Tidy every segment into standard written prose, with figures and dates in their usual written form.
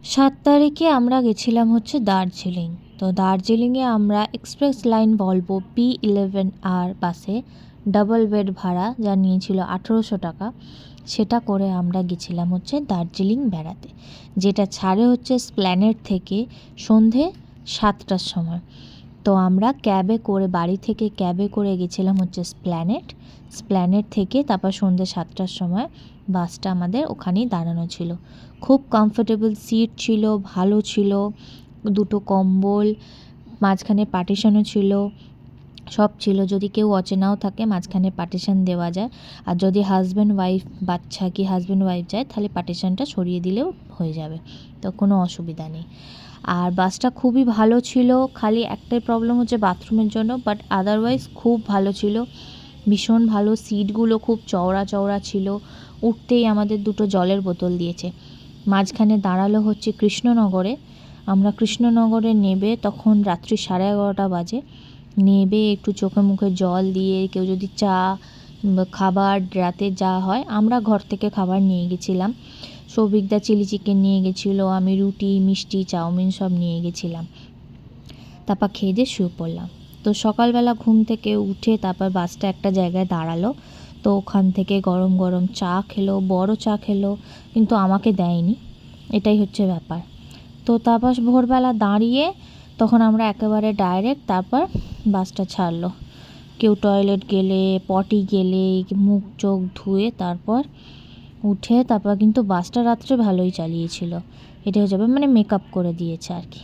7 তারিখে আমরা গেছিলাম হচ্ছে দার্জিলিং। তো দার্জিলিংয়ে আমরা এক্সপ্রেস লাইন ভলভো P11R বাসে ডাবল বেড ভাড়া যা নিয়েছিল 1800 টাকা, সেটা করে আমরা গেছিলাম হচ্ছে দার্জিলিং বেড়াতে, যেটা ছাড়ে হচ্ছে স্প্ল্যানেড থেকে সন্ধে 7টার সময়। তো আমরা ক্যাবে করে বাড়ি থেকে ক্যাবে করে গেছিলাম হচ্ছে স্প্ল্যানেড থেকে তারপর সন্ধে 7টার সময় বাসটা আমাদের ওখানেই দাঁড়ানো ছিল। খুব কমফোর্টেবল সিট ছিল, ভালো ছিল, দুটো কম্বল, মাঝখানে পার্টিশনও ছিল, সব ছিল। যদি কেউ অচেনাও থাকে মাঝখানে পার্টিশন দেওয়া যায়, আর যদি হাজব্যান্ড ওয়াইফ বাচ্চা কি হাজব্যান্ড ওয়াইফ যায় তাহলে পার্টিশনটা সরিয়ে দিলেও হয়ে যাবে, তো কোনো অসুবিধা নেই। আর বাসটা খুবই ভালো ছিল, খালি একটাই প্রবলেম হচ্ছে বাথরুমের জন্য, বাট আদারওয়াইজ খুব ভালো ছিল, ভীষণ ভালো। সিটগুলো খুব চওড়া চওড়া ছিল, উঠতেই আমাদের দুটো জলের বোতল দিয়েছে। মাঝখানে দাঁড়ালো হচ্ছে কৃষ্ণনগরে। আমরা কৃষ্ণনগরে নেবে তখন রাত্রি 11:30 বাজে। নেবে একটু চোখে মুখে জল দিয়ে, কেউ যদি চা খাবার রাতে যা হয়, আমরা ঘর থেকে খাবার নিয়ে গেছিলাম। সৌভিকদা চিলি চিকেন নিয়ে গেছিলো, আমি রুটি মিষ্টি চাউমিন সব নিয়ে গেছিলাম। তারপর খেয়ে দিয়ে শুয়ে পড়লাম। তো সকালবেলা ঘুম থেকে উঠে তারপর বাসটা একটা জায়গায় দাঁড়ালো, তো ওখান থেকে গরম গরম চা খেলো, বড় চা খেলো, কিন্তু আমাকে দেয়নি, এটাই হচ্ছে ব্যাপার। তো তারপর ভোরবেলা দাঁড়িয়ে তখন আমরা একেবারে ডাইরেক্ট তারপর বাসটা ছাড়লো। কেউ টয়লেট গেলে, পটি গেলে, মুখ চোখ ধুয়ে তারপর উঠে তারপর কিন্তু বাসটা রাত্রে ভালোই চালিয়েছিল, এটা হয়ে যাবে মানে মেকআপ করে দিয়েছে আর কি।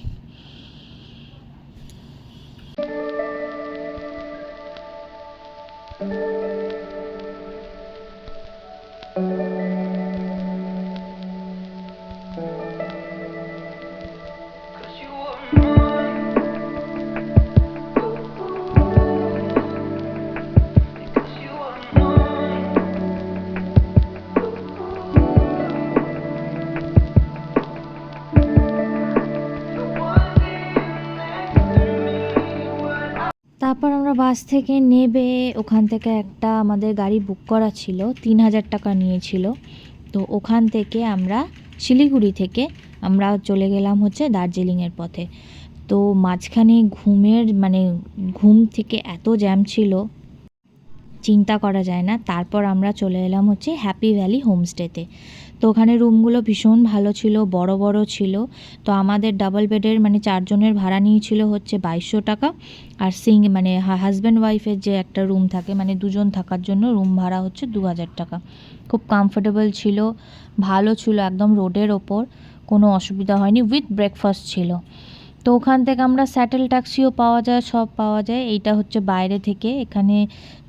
তারপর আমরা বাস থেকে নেবে ওখান থেকে একটা আমাদের গাড়ি বুক করা ছিল, 3000 টাকা নিয়েছিল। তো ওখান থেকে আমরা শিলিগুড়ি থেকে আমরা চলে গেলাম হচ্ছে দার্জিলিংয়ের পথে। তো মাঝখানে ঘুম থেকে এত জ্যাম ছিল চিন্তা করা যায় না। তারপর আমরা চলে এলাম হচ্ছে হ্যাপি ভ্যালি হোমস্টেতে। তো ওখানে রুমগুলো ভীষণ ভালো ছিল, বড় বড় ছিল। তো আমাদের ডাবল বেডের 4 জনের ভাড়া নিয়েছিল হচ্ছে 2200 টাকা, আর হাজব্যান্ড ওয়াইফের যে একটা রুম থাকে 2 জন থাকার জন্য রুম ভাড়া হচ্ছে 2000 টাকা। খুব কমফোর্টেবল ছিল, ভালো ছিল, একদম রোডের ওপর, কোনো অসুবিধা হয়নি, উইথ ব্রেকফাস্ট ছিল। তো ওখান থেকে আমরা স্যাটেল ট্যাক্সিও পাওয়া যায়, সব পাওয়া যায়। এইটা হচ্ছে বাইরে থেকে, এখানে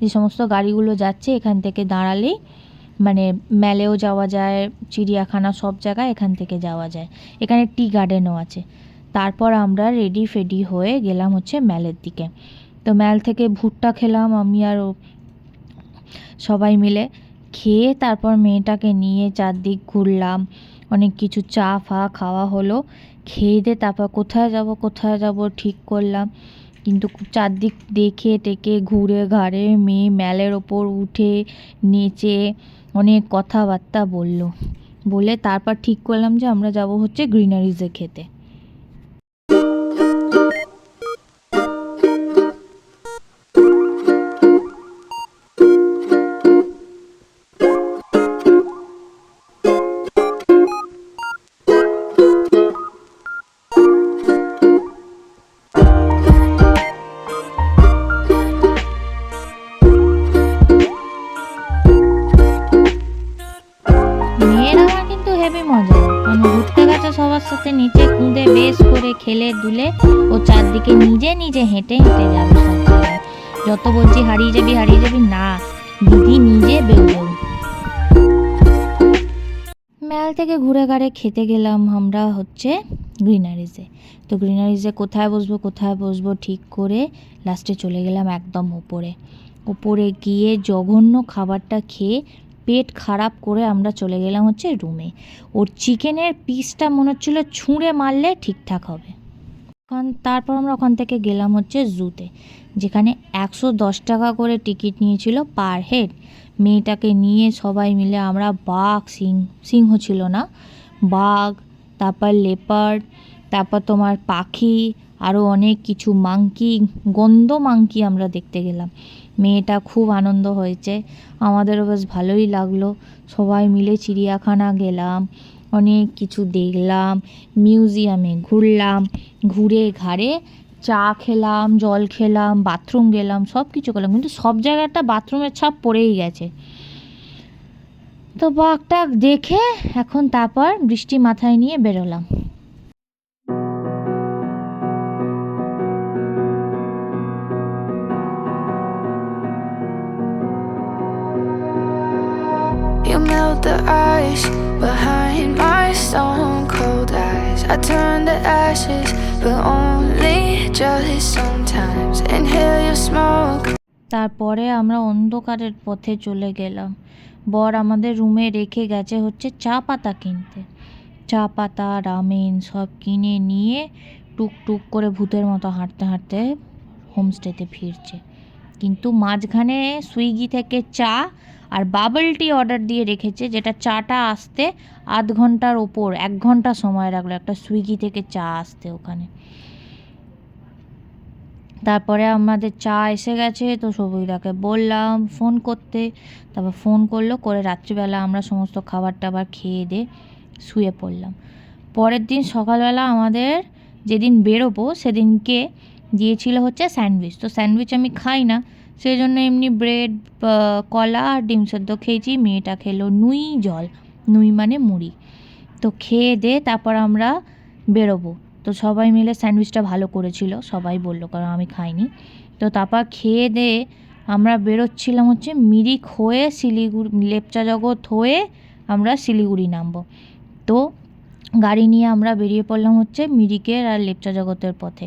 যে সমস্ত গাড়িগুলো যাচ্ছে এখান থেকে দাঁড়ালেই ম্যালেও যাওয়া যায়, চিড়িয়াখানা সব জায়গায় এখান থেকে যাওয়া যায়। এখানে টি গার্ডেনও আছে। তারপর আমরা রেডি ফেডি হয়ে গেলাম হচ্ছে ম্যালের দিকে। তো ম্যাল থেকে ভুট্টা খেলাম আমি আর সবাই মিলে। খেয়ে তারপর মেয়েটাকে নিয়ে চারদিক ঘুরলাম, অনেক কিছু চা ফা খাওয়া হলো। খেয়ে দিয়ে তারপর কোথায় যাব ঠিক করলাম, কিন্তু চারদিক দেখে টেকে ঘুরে ঘাড়ে মেয়ে ম্যালের ওপর উঠে নেচে অনেক কথাবার্তা বলে তারপর ঠিক করলাম যে আমরা যাব হচ্ছে গ্রিনারিজে খেতে। মেয়ের আমার কিন্তু হেভি মজা, ঘুরতে গেছে সবার সাথে, নিচে কুঁদে বেশ করে খেলে দুলে ও চারদিকে নিজে নিজে হেঁটে হেঁটে যাবে সব জায়গায়। যত বলছি হারিয়ে যাবি না, দিদি নিজে বেরোলো। ম্যাল থেকে ঘুরে ঘাড়ে খেতে গেলাম আমরা হচ্ছে গ্রিনারিজে। তো গ্রিনারিজে কোথায় বসবো ঠিক করে লাস্টে চলে গেলাম একদম উপরে গিয়ে জঘন্য খাবারটা খেয়ে পেট খারাপ করে আমরা চলে গেলাম হচ্ছে রুমে। ওর চিকেনের পিসটা মনে হচ্ছিলো ছুঁড়ে মারলে ঠিকঠাক হবে। তারপর আমরা ওখান থেকে গেলাম হচ্ছে জুতে, যেখানে 110 টাকা করে টিকিট নিয়েছিল পার হেড। মেয়েটাকে নিয়ে সবাই মিলে আমরা সিংহ ছিল না, বাঘ, তারপর লেপার্ড, তারপর তোমার পাখি, আরও অনেক কিছু মাংকি, গন্ধ মাংকি আমরা দেখতে গেলাম। মেয়েটা খুব আনন্দ হয়েছে, আমাদেরও বেশ ভালোই লাগলো। সবাই মিলে চিড়িয়াখানা গেলাম, অনেক কিছু দেখলাম, মিউজিয়ামে ঘুরলাম, ঘুরে ঘাড়ে চা খেলাম, জল খেলাম, বাথরুম গেলাম, সব কিছু করলাম, কিন্তু সব জায়গাটা বাথরুমের ছাপ পড়েই গেছে। তো বাঘটা দেখে এখন তারপর বৃষ্টি মাথায় নিয়ে বেরোলাম। You melt the ice behind my stone cold eyes. I turn to ashes, but only just sometimes. Inhale your smoke. তারপরে আমরা অন্ধকারের পথে চলে গেলাম। বর আমাদের রুমে রেখে গেছে হচ্ছে চা পাতা কিনতে। চা পাতা, রামেন সব কিনে নিয়ে টুকটুক করে ভূতের মতো হাঁটতে হাঁটতে হোমস্টেতে ফিরছে। কিন্তু মাঝখানে সুইগি থেকে চা আর বাবল টি অর্ডার দিয়ে রেখেছে, যেটা চাটা আসতে আধ ঘন্টার ওপর, 1 ঘন্টা সময় লাগলো একটা সুইগি থেকে চা আসতে ওখানে। তারপরে আমাদের চা এসে গেছে, তো সবুজদাকে বললাম ফোন করতে, তারপর ফোন করলো, করে রাত্রিবেলা আমরা সমস্ত খাবার টাবার খেয়ে দিয়ে শুয়ে পড়লাম। পরের দিন সকালবেলা আমাদের যেদিন বেরোবো সেদিনকে দিয়েছিল হচ্ছে স্যান্ডউইচ। তো স্যান্ডউইচ আমি খাই না, সেই জন্য এমনি ব্রেড, কলা আর ডিম সেদ্ধ খেয়েছি। মেয়েটা খেলো নুই জল, নুই মানে মুড়ি। তো খেয়ে দে তারপর আমরা বেরোবো। তো সবাই মিলে স্যান্ডউইচটা ভালো করেছিল, সবাই বললো, কারণ আমি খাইনি। তো তারপর খেয়ে দে আমরা বেরোচ্ছিলাম হচ্ছে মিরিক হয়ে শিলিগুড়ি, লেপচা জগৎ হয়ে আমরা শিলিগুড়ি নামবো। তো গাড়ি নিয়ে আমরা বেরিয়ে পড়লাম হচ্ছে মিরিকের আর লেপচা জগতের পথে।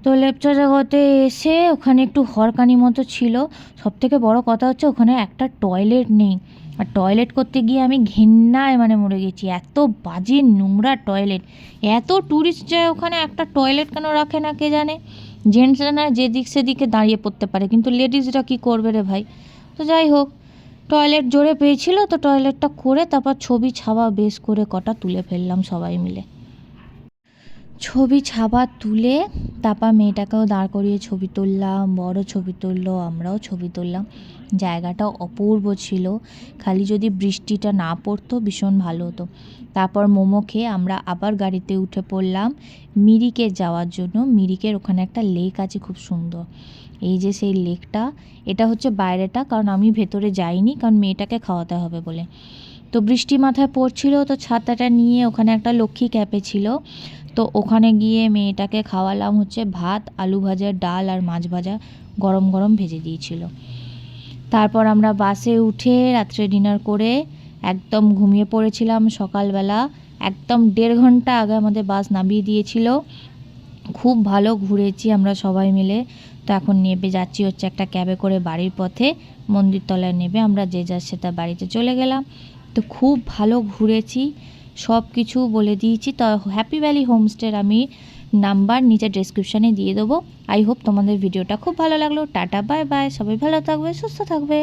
তো লেপচা জগতে এসে ওখানে একটু হরকানি মতো ছিল। সবথেকে বড় কথা হচ্ছে ওখানে একটা টয়লেট নেই, আর টয়লেট করতে গিয়ে আমি ঘেন্নায় মানে মরে গেছি। এত বাজে নোংরা টয়লেট, এত ট্যুরিস্ট যায় ওখানে, একটা টয়লেট কেন রাখে না কে জানে। জেন্টসরা না যেদিক সেদিকে দাঁড়িয়ে পড়তে পারে, কিন্তু লেডিসরা কি করবে রে ভাই। তো যাই হোক, টয়লেট জোরে পেয়েছিল, তো টয়লেটটা করে তারপর ছবি ছাপা বেশ করে কটা তুলে ফেললাম সবাই মিলে। ছবি ছাপা তুলে তারপর মেয়েটাকেও দাঁড় করিয়ে ছবি তুললাম, বড় ছবি তুললো, আমরাও ছবি তুললাম। জায়গাটা অপূর্ব ছিল, খালি যদি বৃষ্টিটা না পড়তো ভীষণ ভালো হতো। তারপর মোমো খেয়ে আমরা আবার গাড়িতে উঠে পড়লাম মিরিকে যাওয়ার জন্য। মিরিকের ওখানে একটা লেক আছে খুব সুন্দর, এই যে সেই লেকটা, এটা হচ্ছে বাইরেটা, কারণ আমি ভেতরে যাইনি, কারণ মেয়েটাকে খাওয়াতে হবে বলে। তো বৃষ্টি মাথায় পড়ছিল, তো ছাতাটা নিয়ে ওখানে একটা লক্ষ্মী ক্যাফে ছিল, তো ওখানে গিয়ে মেয়েটাকে খাওয়ালাম হচ্ছে ভাত, আলু ভাজা, ডাল আর মাছ ভাজা গরম গরম ভেজে দিয়েছিল। তারপর আমরা বাসে উঠে রাত্রে ডিনার করে একদম ঘুমিয়ে পড়েছিলাম। সকালবেলা একদম 1.5 ঘন্টা আগে আমাদের বাস নামিয়ে দিয়েছিল। খুব ভালো ঘুরেছি আমরা সবাই মিলে। তো এখন নেবে যাচ্ছি হচ্ছে একটা ক্যাবে করে বাড়ির পথে, মন্দির তলায় নেবে আমরা যে যার সেটা বাড়িতে চলে গেলাম। তো খুব ভালো ঘুরেছি, সব কিছু বলে দিয়েছি। তো হ্যাপি ভ্যালি হোমস্টের আমি নাম্বার নিচে ডেসক্রিপশানে দিয়ে দেবো। আই হোপ তোমাদের ভিডিওটা খুব ভালো লাগলো। টাটা, বাই বাই, সবাই ভালো থাকবে, সুস্থ থাকবে।